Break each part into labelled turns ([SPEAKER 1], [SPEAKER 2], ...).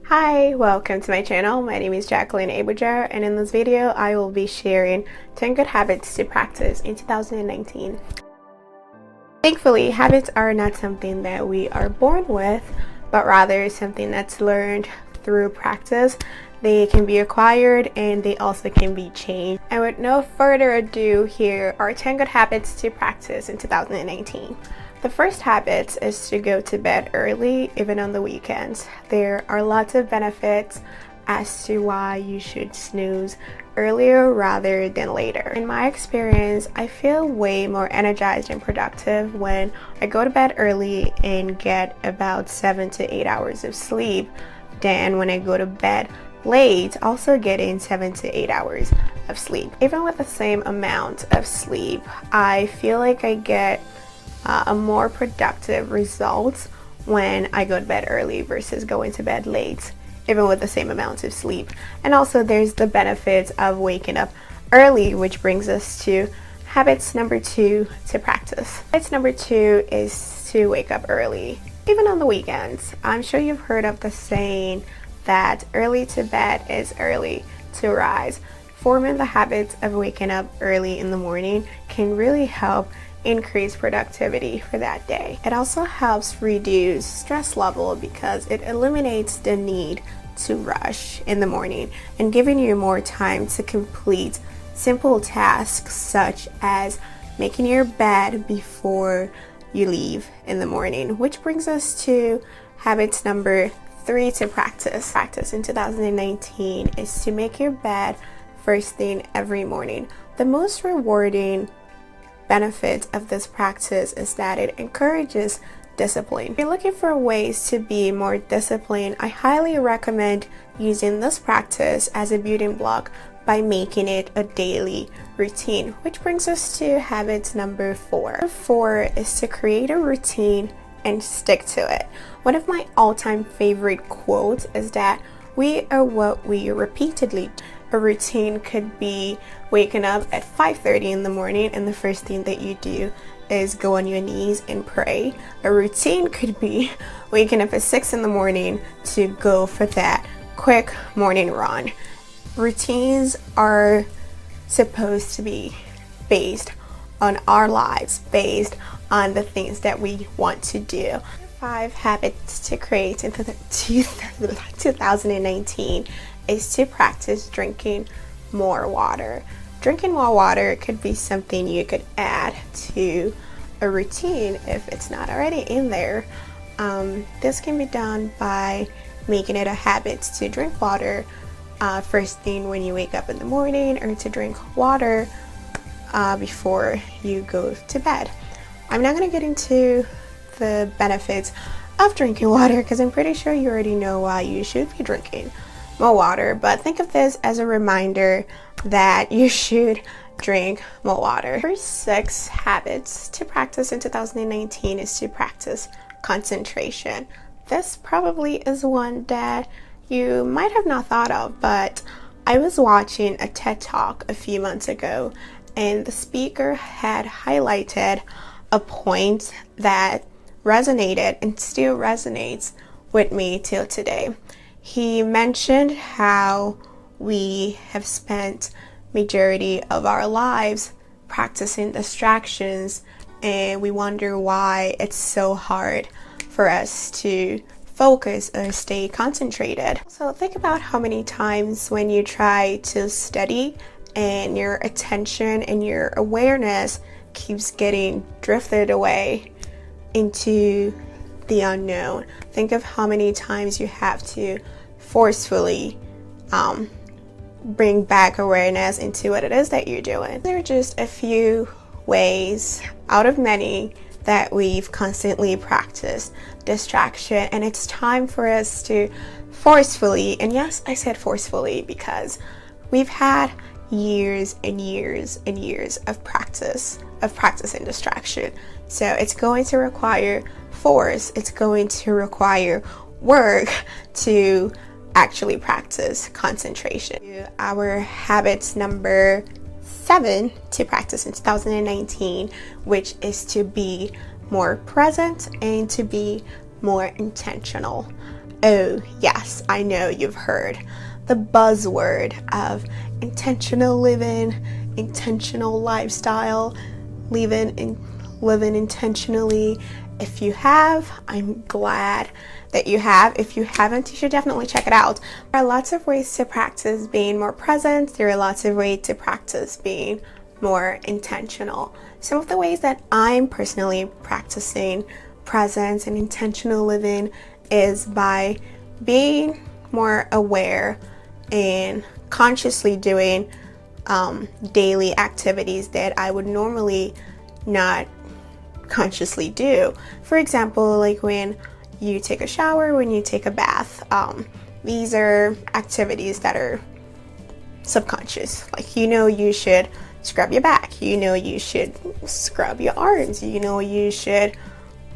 [SPEAKER 1] Hi, welcome to my channel. My name is Jacqueline Abujar, and in this video I will be sharing 10 good habits to practice in 2019. Thankfully, habits are not something that we are born with, but rather something that's learned through practice. They can be acquired and they also can be changed. And with no further ado, here are 10 good habits to practice in 2019. The first habit is to go to bed early, even on the weekends. There are lots of benefits as to why you should snooze earlier rather than later. In my experience, I feel way more energized and productive when I go to bed early and get about 7 to 8 hours of sleep than when I go to bed late, also getting 7 to 8 hours of sleep. Even with the same amount of sleep, I feel like I get a more productive result when I go to bed early versus going to bed late, even with the same amount of sleep. And also there's the benefits of waking up early, which brings us to habits number 2 to practice. Habits number 2 is to wake up early, even on the weekends. I'm sure you've heard of the saying that early to bed is early to rise. Forming the habits of waking up early in the morning can really help increase productivity for that day. It also helps reduce stress level because it eliminates the need to rush in the morning and giving you more time to complete simple tasks such as making your bed before you leave in the morning, which brings us to habits number 3 to practice. Practice in 2019 is to make your bed first thing every morning. The most rewarding benefit of this practice is that it encourages discipline. If you're looking for ways to be more disciplined, I highly recommend using this practice as a building block by making it a daily routine, which brings us to habit number 4. Number 4 is to create a routine and stick to it. One of my all-time favorite quotes is that we are what we repeatedly do. A routine could be waking up at 5:30 in the morning and the first thing that you do is go on your knees and pray. A routine could be waking up at 6 in the morning to go for that quick morning run. Routines are supposed to be based on our lives, based on the things that we want to do. 5 habits to create in 2019 is to practice drinking more water. Drinking more water could be something you could add to a routine if it's not already in there. This can be done by making it a habit to drink water first thing when you wake up in the morning, or to drink water before you go to bed. I'm not going to get into the benefits of drinking water because I'm pretty sure you already know why you should be drinking more water, but think of this as a reminder that you should drink more water. First 6 habits to practice in 2019 is to practice concentration. This probably is one that you might have not thought of, but I was watching a TED Talk a few months ago and the speaker had highlighted a point that resonated and still resonates with me till today. He mentioned how we have spent majority of our lives practicing distractions, and we wonder why it's so hard for us to focus or stay concentrated. So think about how many times when you try to study and your attention and your awareness keeps getting drifted away into the unknown. Think of how many times you have to forcefully bring back awareness into what it is that you're doing. There are just a few ways out of many that we've constantly practiced distraction, and it's time for us to forcefully, and yes, I said forcefully because we've had years and years and years of practicing distraction. So it's going to require force, it's going to require work to actually practice concentration. Our habits number 7 to practice in 2019, which is to be more present and to be more intentional. Oh yes, I know you've heard the buzzword of intentional living, intentional lifestyle, living intentionally. If you have, I'm glad that you have. If you haven't, you should definitely check it out. There are lots of ways to practice being more present. There are lots of ways to practice being more intentional. Some of the ways that I'm personally practicing presence and intentional living is by being more aware and consciously doing daily activities that I would normally not consciously do. For example, like when you take a shower, when you take a bath, these are activities that are subconscious. Like, you should scrub your back, you should scrub your arms, you should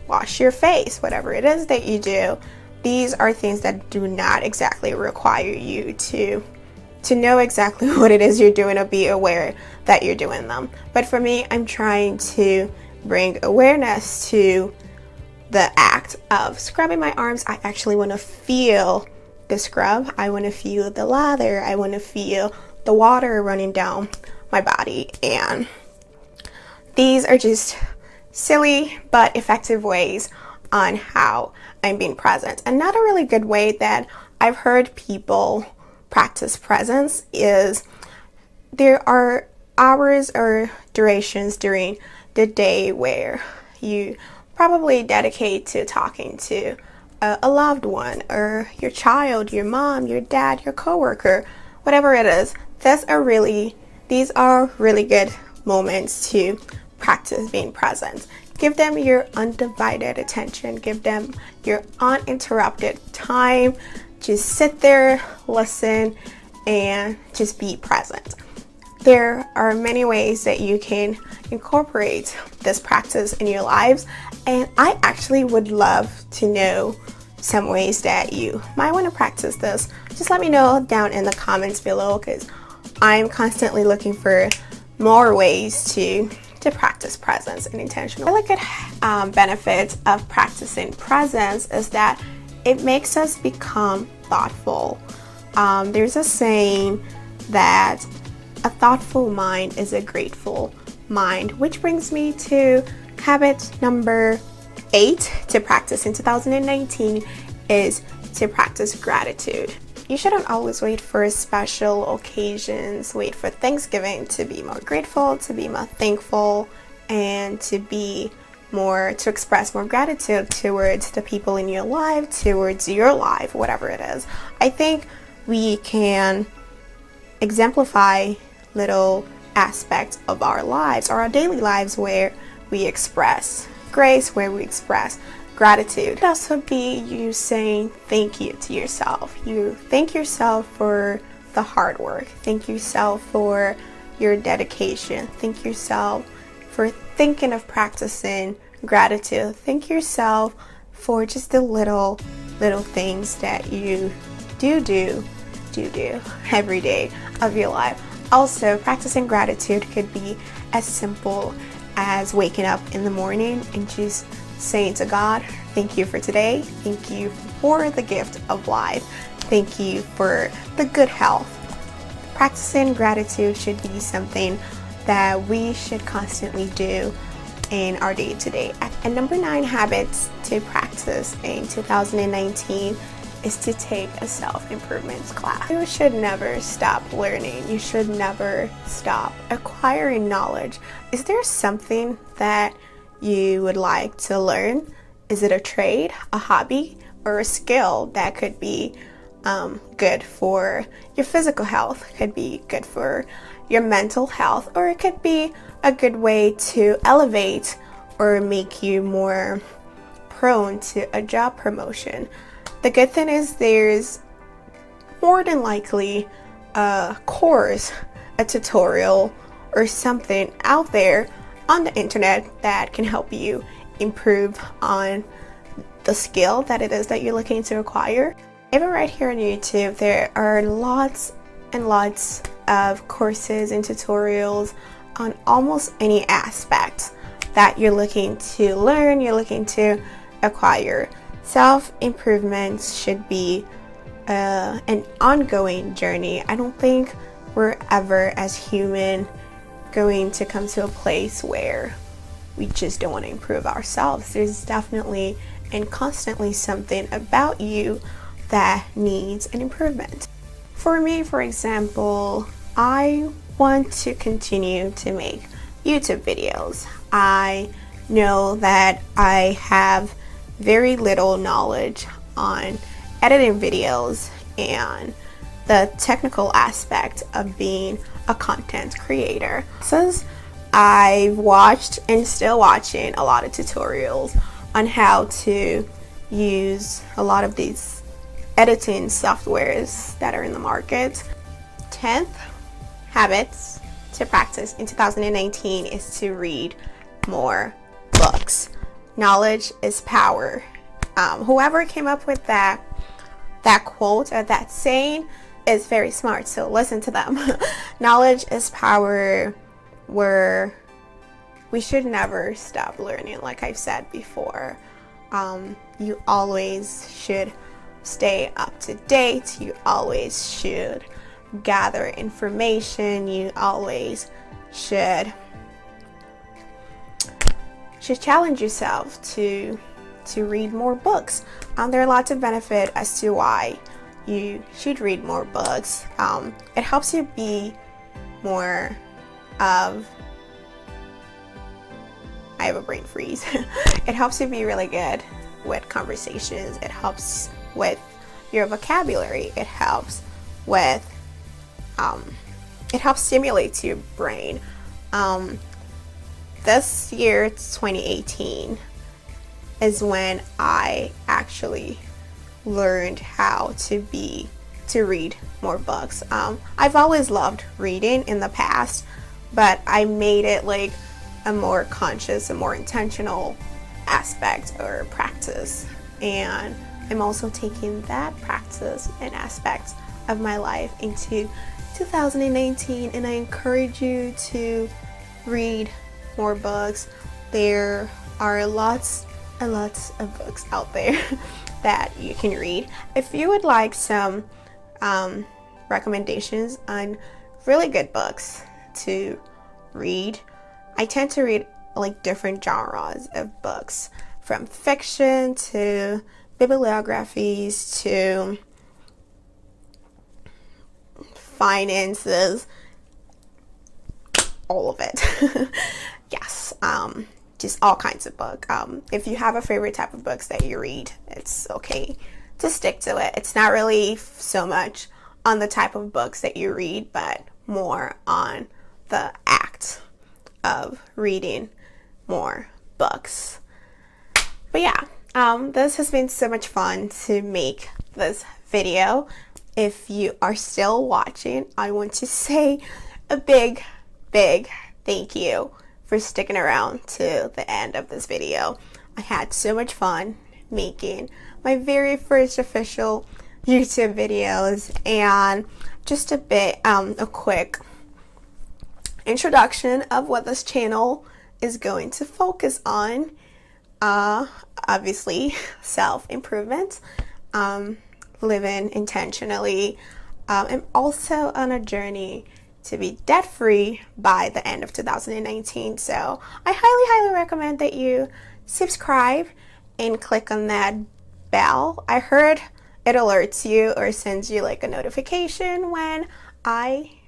[SPEAKER 1] wash your face, whatever it is that you do. These are things that do not exactly require you to know exactly what it is you're doing or be aware that you're doing them. But for me, I'm trying to bring awareness to the act of scrubbing my arms. I actually want to feel the scrub. I want to feel the lather. I want to feel the water running down my body. And these are just silly but effective ways on how I'm being present. Another really good way that I've heard people practice presence is there are hours or durations during the day where you probably dedicate to talking to a loved one or your child, your mom, your dad, your coworker, whatever it is. These are really good moments to practice being present. Give them your undivided attention. Give them your uninterrupted time. Just sit there, listen, and just be present. There are many ways that you can incorporate this practice in your lives, and I actually would love to know some ways that you might want to practice this. Just let me know down in the comments below, because I'm constantly looking for more ways to practice presence and intentional. A really good benefit of practicing presence is that it makes us become thoughtful. There's a saying that a thoughtful mind is a grateful mind, which brings me to habit number 8 to practice in 2019 is to practice gratitude. You shouldn't always wait for special occasions, wait for Thanksgiving to be more grateful, to be more thankful, and to express more gratitude towards the people in your life, towards your life, whatever it is. I think we can exemplify little aspects of our lives or our daily lives where we express grace, where we express gratitude. It could also be you saying thank you to yourself. You thank yourself for the hard work. Thank yourself for your dedication. Thank yourself for thinking of practicing gratitude. Thank yourself for just the little things that you do every day of your life. Also, practicing gratitude could be as simple as waking up in the morning and just saying to God, thank you for today. Thank you for the gift of life. Thank you for the good health. Practicing gratitude should be something that we should constantly do in our day-to-day. And number 9 habits to practice in 2019 is to take a self-improvement class. You should never stop learning. You should never stop acquiring knowledge. Is there something that you would like to learn? Is it a trade, a hobby, or a skill that could be good for your physical health, could be good for your mental health, or it could be a good way to elevate or make you more prone to a job promotion? The good thing is there's more than likely a course, a tutorial, or something out there on the internet that can help you improve on the skill that it is that you're looking to acquire. Even right here on YouTube, there are lots and lots of courses and tutorials on almost any aspect that you're looking to learn, you're looking to acquire. self-improvement should be an ongoing journey. I don't think we're ever, as human, going to come to a place where we just don't want to improve ourselves. There's definitely and constantly something about you that needs an improvement. For me, for example, I want to continue to make YouTube videos. I know that I have very little knowledge on editing videos and the technical aspect of being a content creator. Since I've watched and still watching a lot of tutorials on how to use a lot of these editing softwares that are in the market. 10th habits to practice in 2019 is to read more books. Knowledge is power. Whoever came up with that quote or that saying is very smart, so listen to them. Knowledge is power. We should never stop learning, like I've said before. You always should stay up to date. You always should gather information. You always should challenge yourself to read more books. There are lots of benefits as to why you should read more books. It helps you be more of, I have a brain freeze. It helps you be really good with conversations. It helps with your vocabulary. It helps with, it helps stimulate your brain. This year, it's 2018, is when I actually learned how to read more books. I've always loved reading in the past, but I made it like a more conscious, a more intentional aspect or practice. And I'm also taking that practice and aspects of my life into 2019, and I encourage you to read more books. There are lots and lots of books out there that you can read. If you would like some recommendations on really good books to read, I tend to read like different genres of books, from fiction to bibliographies to finances, all of it. Yes, just all kinds of book. If you have a favorite type of books that you read, it's okay to stick to it. It's not really so much on the type of books that you read, but more on the act of reading more books. But yeah, this has been so much fun to make this video. If you are still watching, I want to say a big thank you for sticking around to the end of this video. I had so much fun making my very first official YouTube videos, and just a quick introduction of what this channel is going to focus on. Obviously self-improvement, living intentionally, and also on a journey to be debt-free by the end of 2019. So I highly recommend that you subscribe and click on that bell. I heard it alerts you or sends you like a notification when I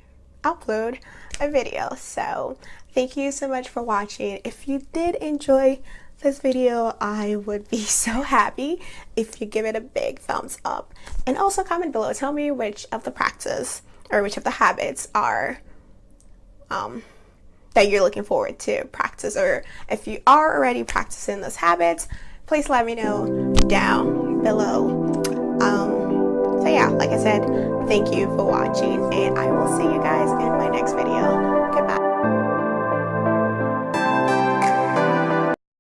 [SPEAKER 1] upload a video. So thank you so much for watching. If you did enjoy this video, I would be so happy if you give it a big thumbs up, and also comment below. Tell me which of the practice or which of the habits are that you're looking forward to practice, or if you are already practicing those habits, please let me know down below. So yeah, like I said, thank you for watching, and I will see you guys in my next video.